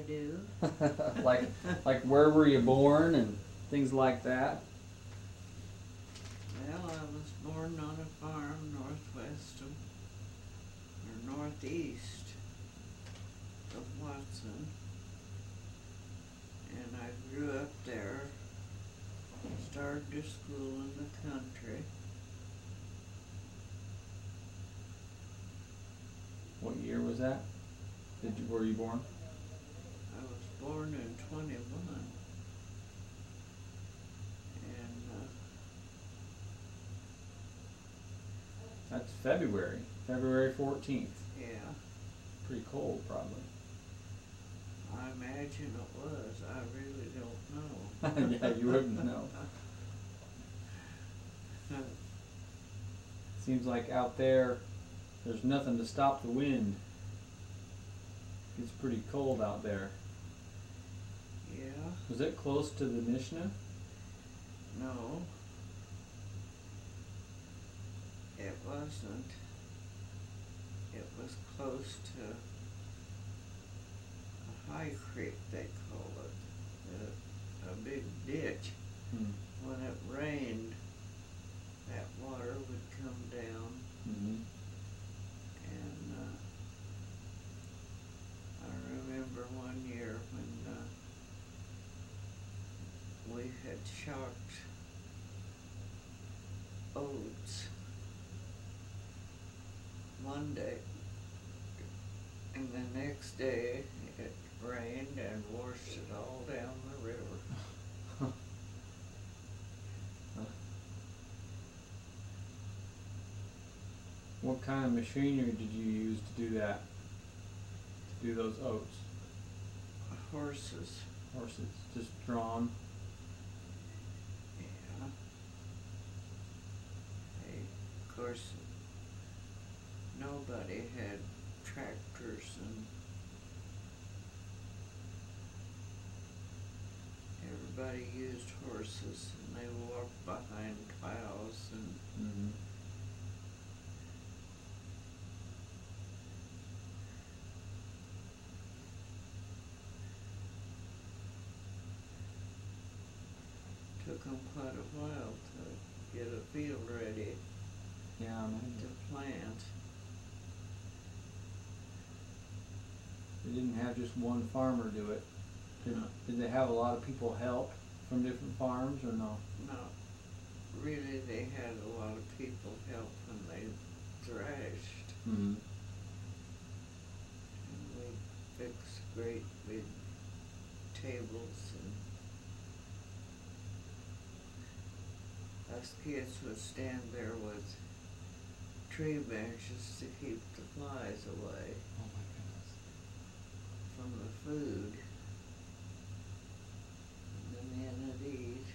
I do. like where were you born and things like that? Well, I was born on a farm northwest of, or northeast of Watson, and I grew up there, started to school in the country. What year was that? Were you born? I was born in 21, and That's February 14th. yeah, Pretty cold, probably. I imagine it was. I really don't know. Yeah, you wouldn't know. Seems like out there's nothing to stop the wind. It's pretty cold out there. Yeah. Was it close to the Nishna? No. It wasn't. It was close to a high creek, they call it. A big ditch. When it rained, that water would come down. Mm-hmm. And I remember one year when we had shocked oats one day, and the next day it rained and washed it all down the river. What kind of machinery did you use to do that? To do those oats? Horses. Horses, just drawn. Yeah. Of course, nobody had tractors, and everybody used horses, and they walked behind plows, and Mm-hmm. took them quite a while to get a field ready Yeah, maybe. to plant. They didn't have just one farmer do it. No. Did they have a lot of people help from different farms or no? No, really, they had a lot of people help when they thrashed. Mm-hmm. And we fixed great big tables, and us kids would stand there with tree branches to keep the flies away Oh my goodness. from the food. And the men would eat,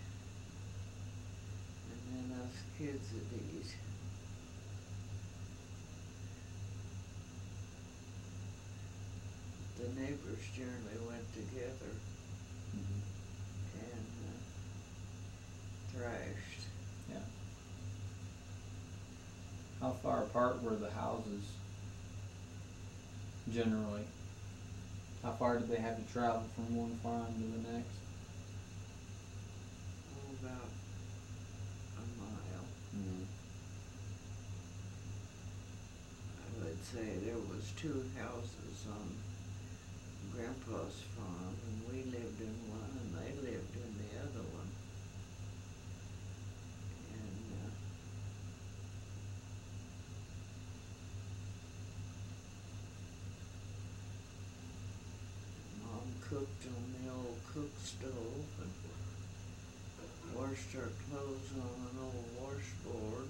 and then us kids would eat. The neighbors generally went together Mm-hmm. and thrashed. Yeah. How far apart were the houses generally? How far did they have to travel from one farm to the next? Oh, about a mile. Mm-hmm. I would say there was 2 houses on Grandpa's farm, and we lived in one, and they lived in the other one. And Mom cooked on the old cook stove and washed our clothes on an old washboard.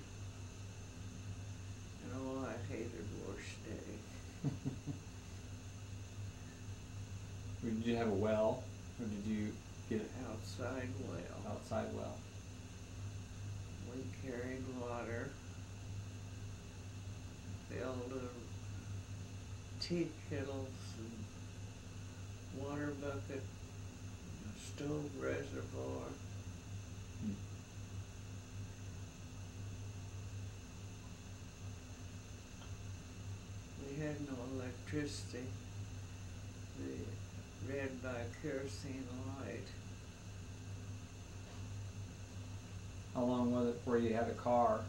And oh, I hated wash day. Did you have a well, or did you get it Outside well. outside well? We carried water, filled a tea kettles and water bucket, a stove reservoir. Hmm. We had no electricity. read by kerosene light. How long was it before you had a car?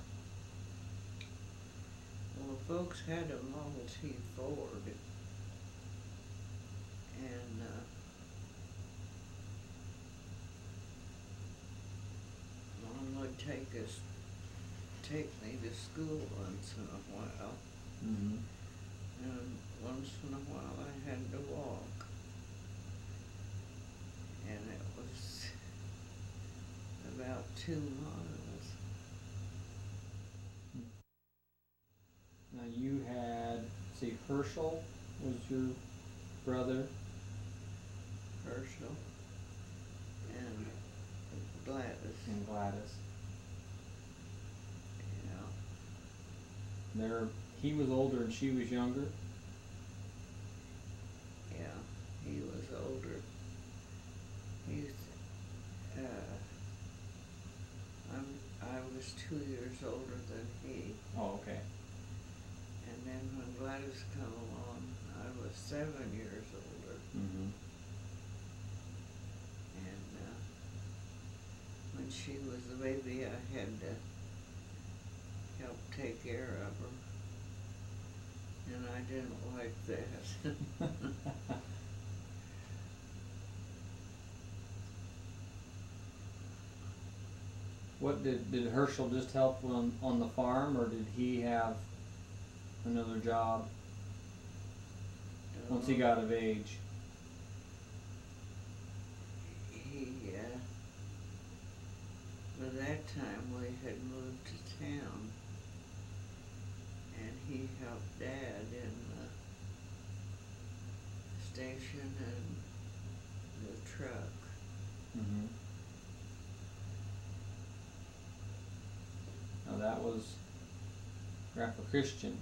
Well, the folks had a Model T Ford, and Mom would take me to school once in a while, Mm-hmm. and once in a while I had to walk, and it was about 2 miles. Now you had, see, Herschel was your brother. Herschel and Gladys. And Gladys. Yeah, He was older and she was younger. yeah, he was older. He's, I was 2 years older than he. Oh, okay. And then when Gladys come along, I was 7 years older. Mm-hmm. And when she was a baby, I had to help take care of her. And I didn't like that. What did Herschel just help on the farm, or did he have another job once he got of age? By that time we had moved to town, and he helped Dad in the station and the truck. Mm-hmm. Now that was Grandpa Christian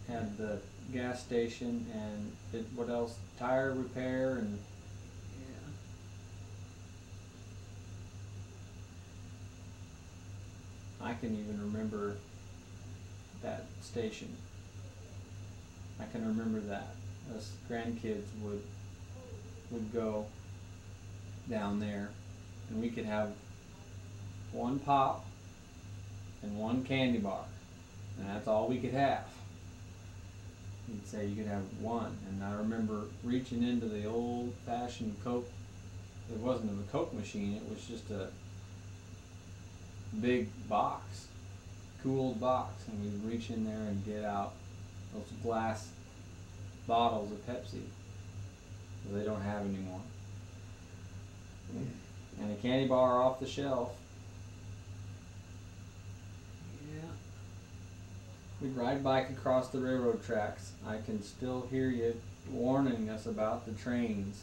had the gas station and did what else? Tire repair and. Yeah. I can even remember that station. I can remember that. Us grandkids would go down there, and we could have one pop and one candy bar, and that's all we could have. He'd say you could have one, and I remember reaching into the old-fashioned Coke. It wasn't a Coke machine, it was just a big box, cooled box, and we'd reach in there and get out those glass bottles of Pepsi that they don't have anymore, and a candy bar off the shelf. Yeah. We'd ride bike across the railroad tracks. I can still hear you warning us about the trains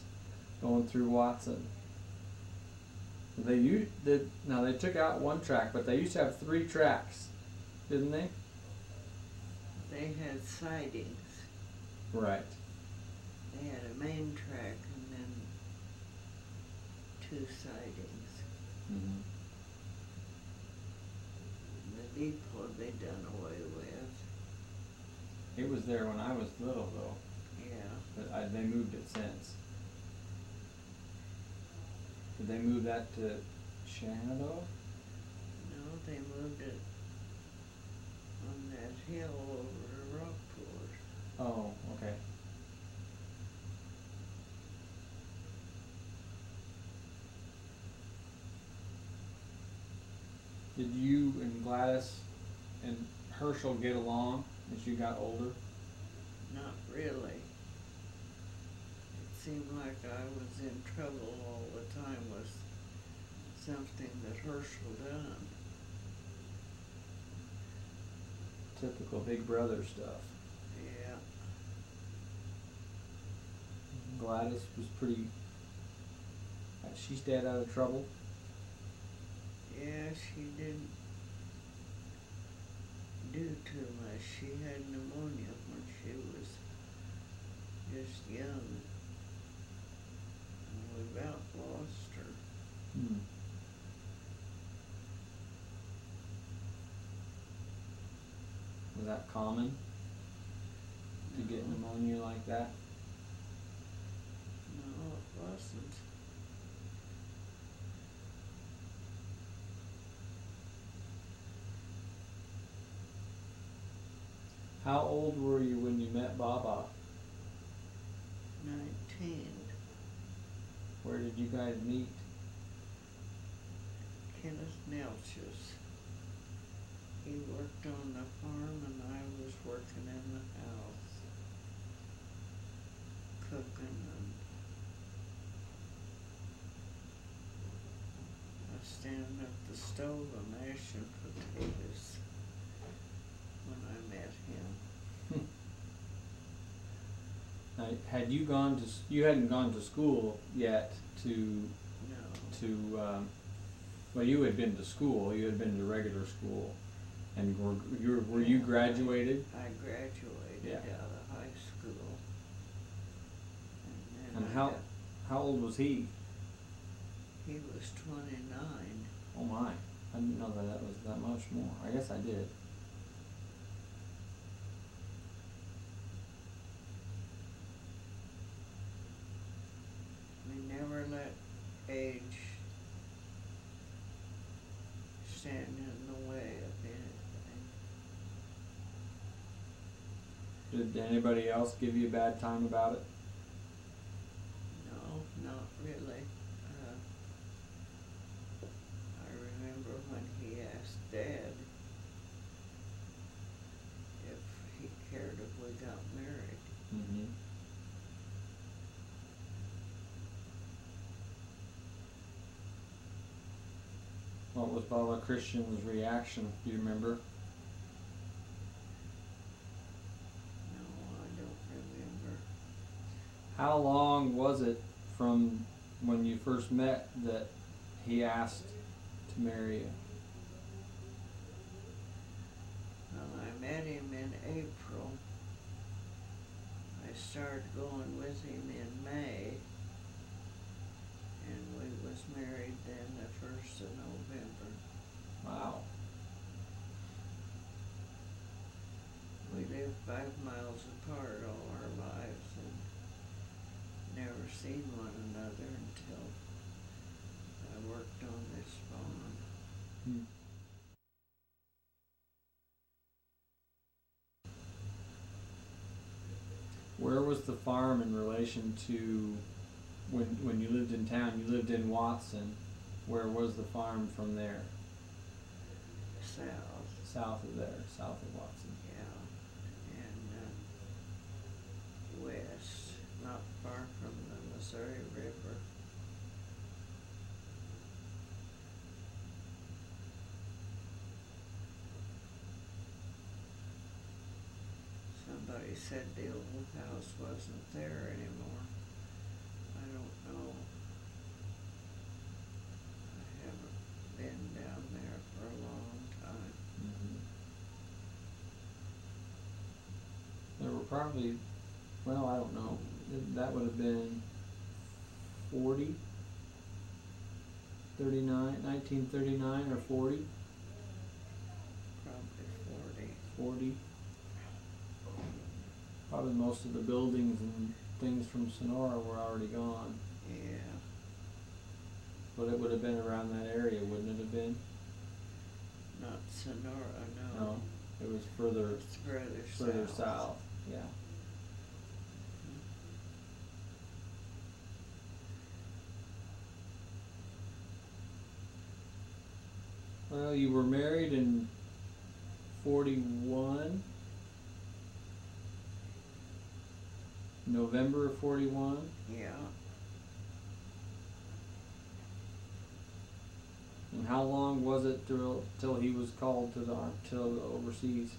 going through Watson. Now they took out one track, but they used to have 3 tracks, didn't they? They had sidings. Right. They had a main track and then 2 sidings. Mm-hmm. The depot they done away with. It was there when I was little, though. Yeah. But they moved it since. Did they move that to Shenandoah? No, they moved it on that hill over to Rockport. Oh, okay. Did you and Gladys and Herschel get along as you got older? Not really. It seemed like I was in trouble all the time with something that Herschel done. Typical big brother stuff. Yeah. Gladys was pretty. She stayed out of trouble. Yeah, she didn't do too much. She had pneumonia when she was just young. And we about lost her. Hmm. Was that common to get No. pneumonia like that? No, How old were you when you met Baba? 19. Where did you guys meet? Kenneth Nelch's. He worked on the farm and I was working in the house, cooking and I was standing at the stove and mashing potatoes when I met him. Now, had you gone to? You hadn't gone to school yet to No. well, you had been to school. You had been to regular school, and were you graduated? I graduated Yeah. out of high school. And And then how old was he? he was 29. Oh my! I didn't know that was that much more. I guess I did. We never let age stand in the way of anything. Did anybody else give you a bad time about it? No, not really. I remember when he asked Dad if he cared if we got married. Mm-hmm. What was Baba Christian's reaction? Do you remember? No, I don't remember. How long was it from when you first met that he asked to marry you? Well, I met him in April. I started going with him in May. And we was married then the 1st of November. Wow. We lived 5 miles apart all our lives and never seen one another until I worked on this farm. Hmm. Where was the farm in relation to when you lived in town? You lived in Watson. Where was the farm from there? South, South of there, south of Watson. yeah, and west, not far from the Missouri River. Somebody said the old house wasn't there anymore. I don't know. I haven't been down there for a long time. Mm-hmm. There were probably, well, I don't know. That would have been 40, 39, 1939 or 40? Probably 40. Probably most of the buildings and things from Sonora were already gone. 40. Yeah. But it would have been around that area, wouldn't it have been? Not Sonora, no. No, it was further It's further south. Yeah. Well, you were married in 41. November of 41. Yeah. And how long was it till he was called to the overseas?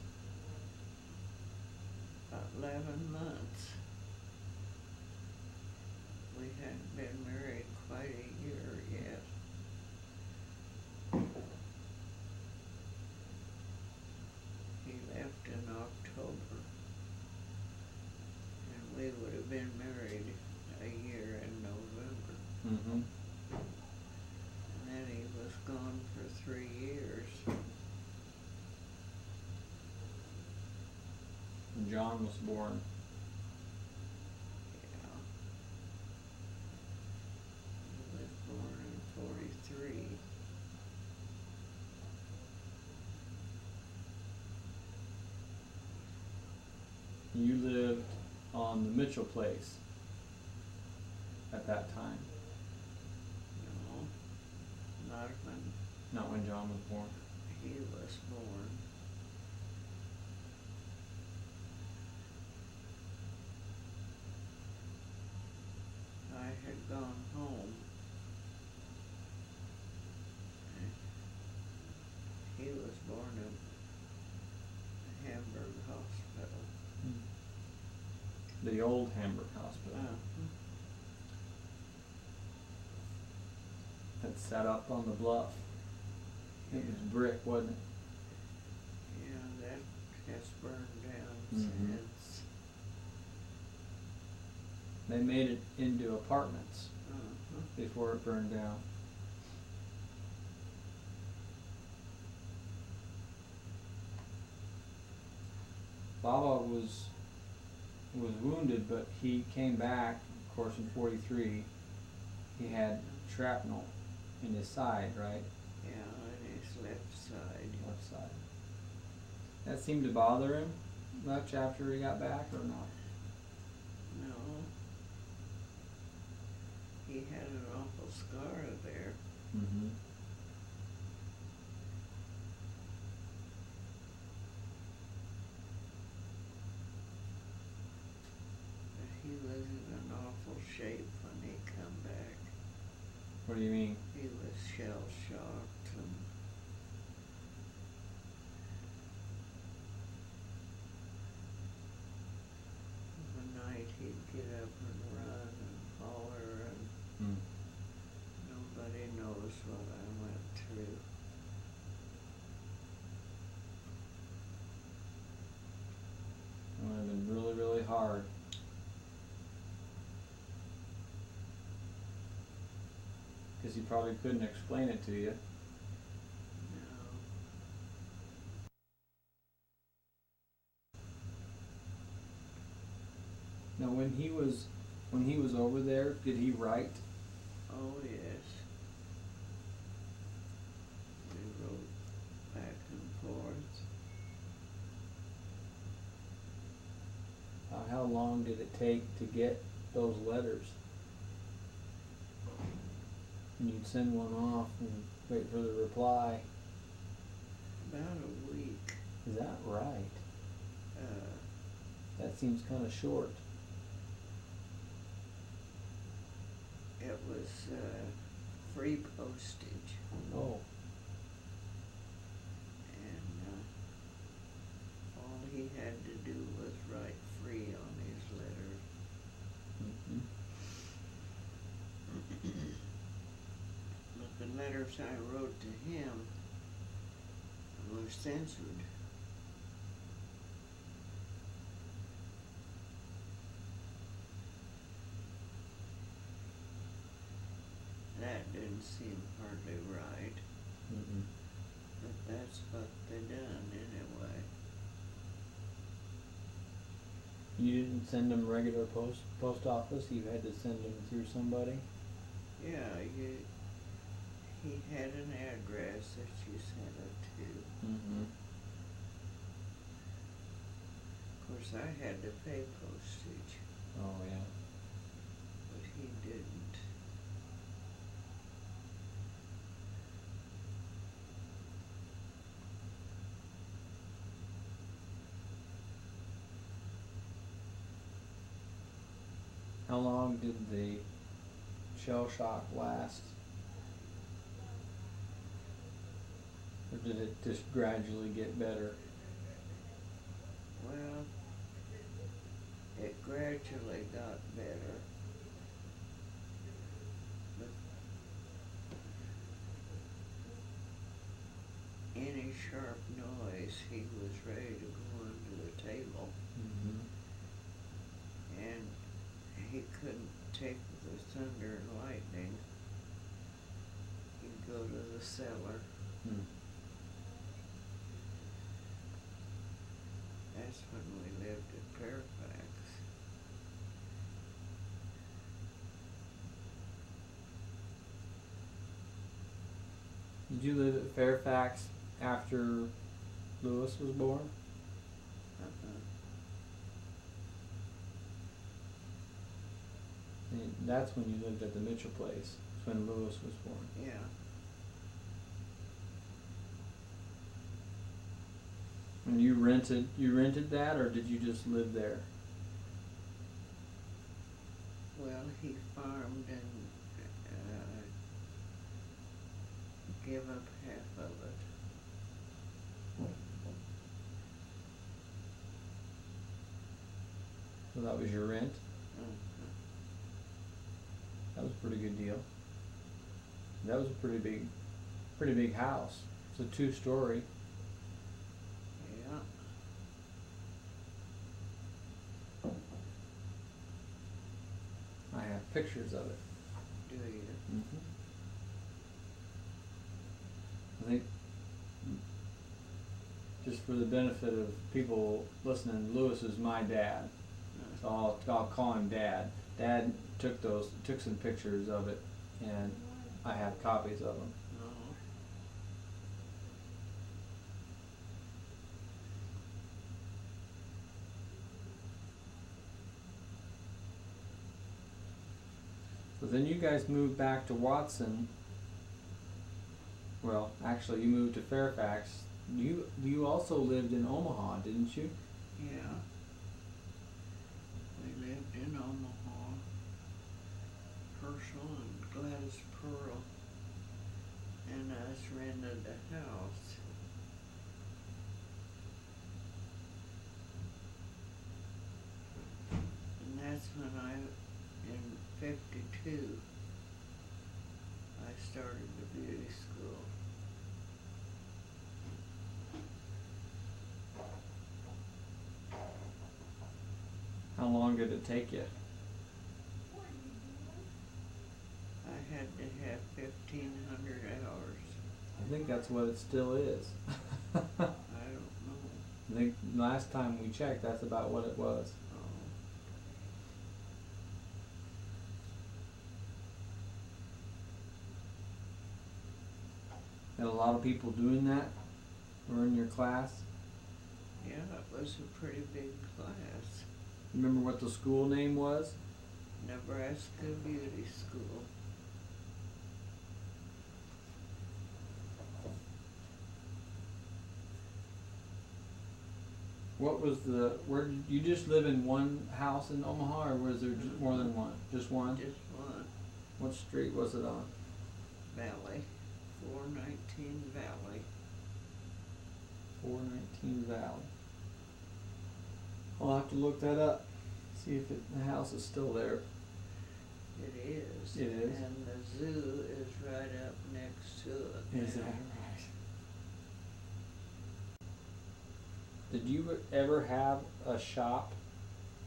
About 11 months. We hadn't been married quite a year yet. He left in October. And we would have been married a year in November. Mm-hmm. And then he was gone for 3 years. And John was born. Yeah. He was born in 43. Mitchell place at that time. No, not when Not when John was born. he was born. I had gone home. And he was born at Hamburg Hospital. The old Hamburg Hospital. That sat up on the bluff. It was brick, wasn't it? Yeah, that has burned down Mhm. since. They made it into apartments before it burned down. Baba was wounded, but he came back. Of course, in '43, he had shrapnel in his side, right? Yeah, on his left side. Left side. That seemed to bother him much after he got back, or not? No. He had an awful scar there. Mm-hmm. But he was in an awful shape when he come back. What do you mean? He was shell shocked and one night he'd get up and run and holler and nobody knows what I went through. It would have been really, really hard. Because he probably couldn't explain it to you. No. Now, when he was over there, did he write? Oh yes. We wrote back and forth. How long did it take to get those letters? And you'd send one off and wait for the reply. About a week. Is that right? That seems kind of short. It was free postage. Oh. And all he had to do was write free on his letters. Mm-hmm. But the letters I wrote to him were censored. That didn't seem hardly right, Mm-hmm. but that's what they done anyway. You didn't send them regular post office? You had to send them through somebody? Yeah, he had an address that you sent it to. Mm-hmm. Of course, I had to pay postage, Oh, yeah. but he didn't. How long did the shell shock last? Or did it just gradually get better? Well, it gradually got better, but any sharp noise, he was ready to go under the table, Mm-hmm. and he couldn't take the thunder and lightning. He'd go to the cellar. Mm. That's when we lived at Fairfax. Did you live at Fairfax after Lewis was born? that's when you lived at the Mitchell place. That's when Lewis was born. Yeah. And you rented that, or did you just live there? Well, he farmed and give up half of it. So that was your rent? Mhm. That was a pretty good deal. That was a pretty big house. It's a 2-story. Yeah. I have pictures of it. Do you? Mm-hmm. I think, just for the benefit of people listening, Lewis is my dad. So I'll call him Dad. Dad took some pictures of it, and I have copies of them. No. So then you guys moved back to Watson. Well, actually, you moved to Fairfax. You also lived in Omaha, didn't you? Yeah. We lived in Omaha. Herschel and Gladys Pearl and us rented a house. And that's when in 52, I started the beauty school. How long did it take you? I had to have 1,500 hours. I think that's what it still is. I don't know. I think last time we checked, that's about what it was. Oh. Had a lot of people doing that, or in your class. Yeah, it was a pretty big class. Remember what the school name was? Nebraska Beauty School. What was where did you just live in one house in Omaha, or was there more than one? Just one? Just one. What street was it on? Valley. 419 Valley. 419 Valley. I'll have to look that up. See if the house is still there. It is. It is? And the zoo is right up next to it. Is that right? Did you ever have a shop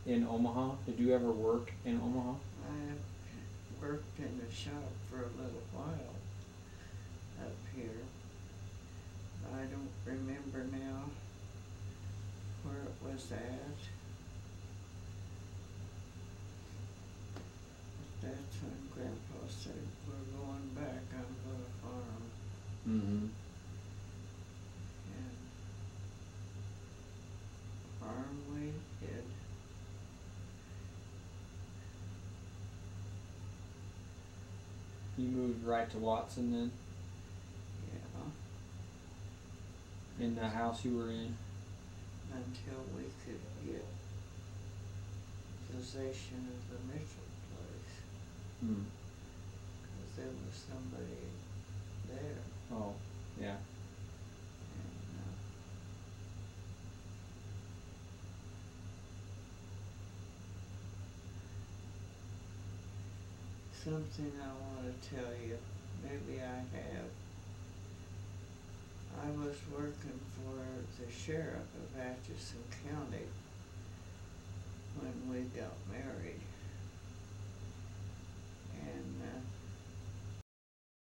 in Omaha? Did you ever work in Omaha? I worked in a shop for a little while up here. I don't remember now where it was at. But that's when Grandpa said, we're going back on the farm. Mm-hmm. And farm we did. You moved right to Watson then? Yeah. In the house you were in? Until we could get possession of the Mitchell place. Hmm. Because there was somebody there. Oh, yeah. And, something I want to tell you, maybe I have. I was working for the sheriff of Atchison County when we got married.